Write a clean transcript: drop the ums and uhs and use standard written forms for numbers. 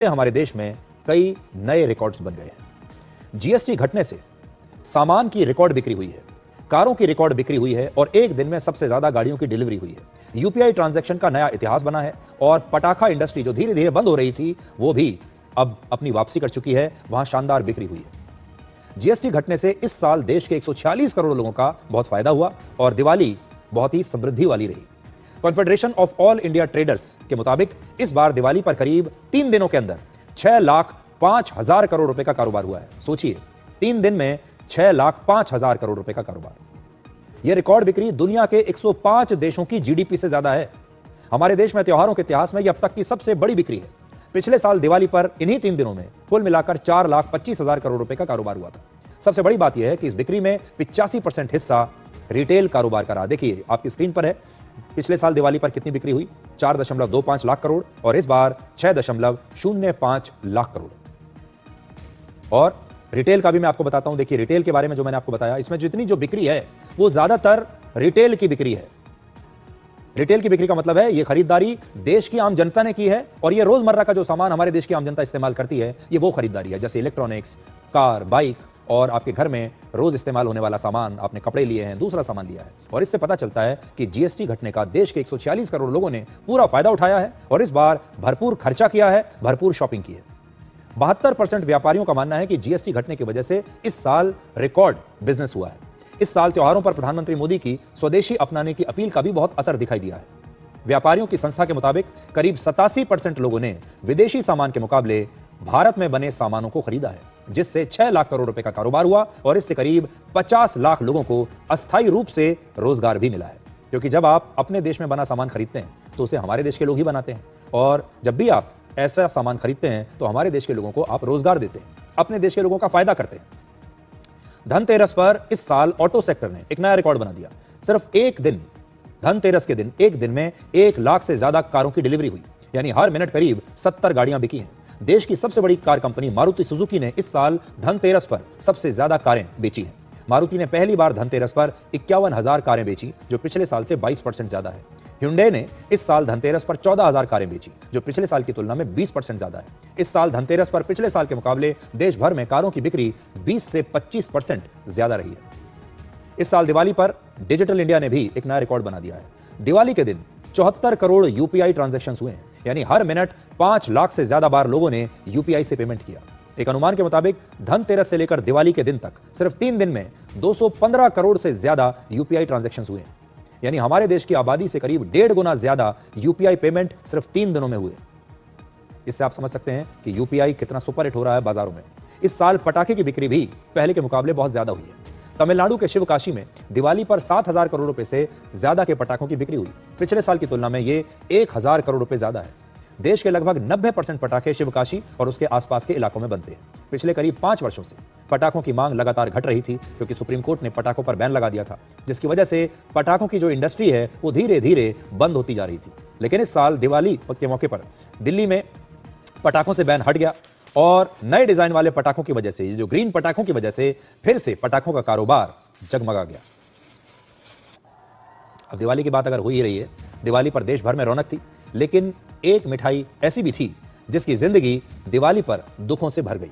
हमारे देश में कई नए रिकॉर्ड्स बन गए हैं। जीएसटी घटने से सामान की रिकॉर्ड बिक्री हुई है, कारों की रिकॉर्ड बिक्री हुई है और एक दिन में सबसे ज्यादा गाड़ियों की डिलीवरी हुई है। यूपीआई ट्रांजैक्शन का नया इतिहास बना है और पटाखा इंडस्ट्री जो धीरे धीरे बंद हो रही थी वो भी अब अपनी वापसी कर चुकी है, वहां शानदार बिक्री हुई है। जीएसटी घटने से इस साल देश के 146 करोड़ लोगों का बहुत फायदा हुआ और दिवाली बहुत ही समृद्धि वाली रही। Confederation of all India traders के मुताबिक इस बार दिवाली पर करीब 3 दिनों के अंदर 6,05,000 करोड़ रुपए का कारोबार हुआ है। सोचिए, 3 दिन में 6,05,000 करोड़ रुपए का कारोबार। यह रिकॉर्ड बिक्री दुनिया के 105 देशों की जीडीपी से ज्यादा है। हमारे देश में त्योहारों के इतिहास में यह अब तक की सबसे बड़ी बिक्री है। पिछले साल दिवाली पर इन्हीं 3 दिनों में कुल मिलाकर 4,25,000 करोड़ रुपए का कारोबार हुआ था। सबसे बड़ी बात यह है कि इस बिक्री में 85% हिस्सा रिटेल कारोबार का रहा। देखिए आपकी स्क्रीन पर है, पिछले साल दिवाली पर कितनी बिक्री हुई, 4.25 लाख करोड़ और इस बार 6.05 लाख करोड़। और रिटेल का भी मैं आपको बताता हूं। देखिए रिटेल के बारे में जो मैंने आपको बताया, इसमें जितनी जो बिक्री है वो ज्यादातर रिटेल की बिक्री है। रिटेल की बिक्री का मतलब है ये खरीदारी देश की आम जनता ने की है और ये रोजमर्रा का जो सामान हमारे देश की आम जनता इस्तेमाल करती है ये वो खरीदारी है, जैसे इलेक्ट्रॉनिक्स, कार, बाइक और आपके घर में रोज इस्तेमाल होने वाला सामान, आपने कपड़े लिए हैं, दूसरा सामान लिया है। और इससे पता चलता है कि जीएसटी घटने का देश के 146 करोड़ लोगों ने पूरा फायदा उठाया है और इस बार भरपूर खर्चा किया है, भरपूर शॉपिंग की है। 72% व्यापारियों का मानना है कि जीएसटी घटने की वजह से इस साल रिकॉर्ड बिजनेस हुआ है। इस साल त्योहारों पर प्रधानमंत्री मोदी की स्वदेशी अपनाने की अपील का भी बहुत असर दिखाई दिया है। व्यापारियों की संस्था के मुताबिक करीब 87% लोगों ने विदेशी सामान के मुकाबले भारत में बने सामानों को खरीदा है, जिससे 6 लाख करोड़ रुपए का कारोबार हुआ और इससे करीब 50 लाख लोगों को अस्थायी रूप से रोजगार भी मिला है। क्योंकि जब आप अपने देश में बना सामान खरीदते हैं तो उसे हमारे देश के लोग ही बनाते हैं और जब भी आप ऐसा सामान खरीदते हैं तो हमारे देश के लोगों को आप रोजगार देते हैं, अपने देश के लोगों का फायदा करते हैं। धनतेरस पर इस साल ऑटो सेक्टर ने एक नया रिकॉर्ड बना दिया। सिर्फ एक दिन, धनतेरस के दिन, एक दिन में 1 लाख से ज्यादा कारों की डिलीवरी हुई, यानी हर मिनट करीब 70 गाड़ियां बिकी हैं। देश की सबसे बड़ी कार कंपनी मारुति सुजुकी ने इस साल धनतेरस पर सबसे ज्यादा कारें बेची हैं। मारुति ने पहली बार धनतेरस पर 51,000 कारें बेची, जो पिछले साल से 22% ज्यादा है। hyundai ने इस साल धनतेरस पर 14,000 कारें बेची, जो पिछले साल की तुलना में 20% ज्यादा है। इस साल धनतेरस पर पिछले साल के मुकाबले देश भर में कारों की बिक्री 20 से 25% ज्यादा रही है। इस साल दिवाली पर डिजिटल इंडिया ने भी एक नया रिकॉर्ड बना दिया है। दिवाली के दिन 74 करोड़ यूपीआई ट्रांजैक्शन हुए हैं, यानी हर मिनट 5 लाख से ज्यादा बार लोगों ने यूपीआई से पेमेंट किया। एक अनुमान के मुताबिक धनतेरस से लेकर दिवाली के दिन तक सिर्फ 3 दिन में 215 करोड़ से ज्यादा यूपीआई ट्रांजैक्शन हुए, यानी हमारे देश की आबादी से करीब 1.5 गुना ज्यादा यूपीआई पेमेंट सिर्फ 3 दिनों में हुए। इससे आप समझ सकते हैं कि यूपीआई कितना सुपर हिट हो रहा है बाजारों में। इस साल पटाखे की बिक्री भी पहले के मुकाबले बहुत ज्यादा हुई है। तमिलनाडु के शिवकाशी में दिवाली पर 7,000 करोड़ रुपए से ज्यादा के पटाखों की बिक्री हुई। पिछले साल की तुलना में ये 1,000 करोड़ रुपए ज्यादा है। देश के लगभग 90% पटाखे शिवकाशी और उसके आसपास के इलाकों में बनते हैं। पिछले करीब 5 वर्षों से पटाखों की मांग लगातार घट रही थी, क्योंकि सुप्रीम कोर्ट ने पटाखों पर बैन लगा दिया था, जिसकी वजह से पटाखों की जो इंडस्ट्री है वो धीरे धीरे बंद होती जा रही थी। लेकिन इस साल दिवाली के मौके पर दिल्ली में पटाखों से बैन हट गया और नए डिजाइन वाले पटाखों की वजह से, जो ग्रीन पटाखों की वजह से फिर से पटाखों का कारोबार जगमगा गया। अब दिवाली की बात अगर हो ही रही है, दिवाली पर देश भर में रौनक थी, लेकिन एक मिठाई ऐसी भी थी जिसकी जिंदगी दिवाली पर दुखों से भर गई।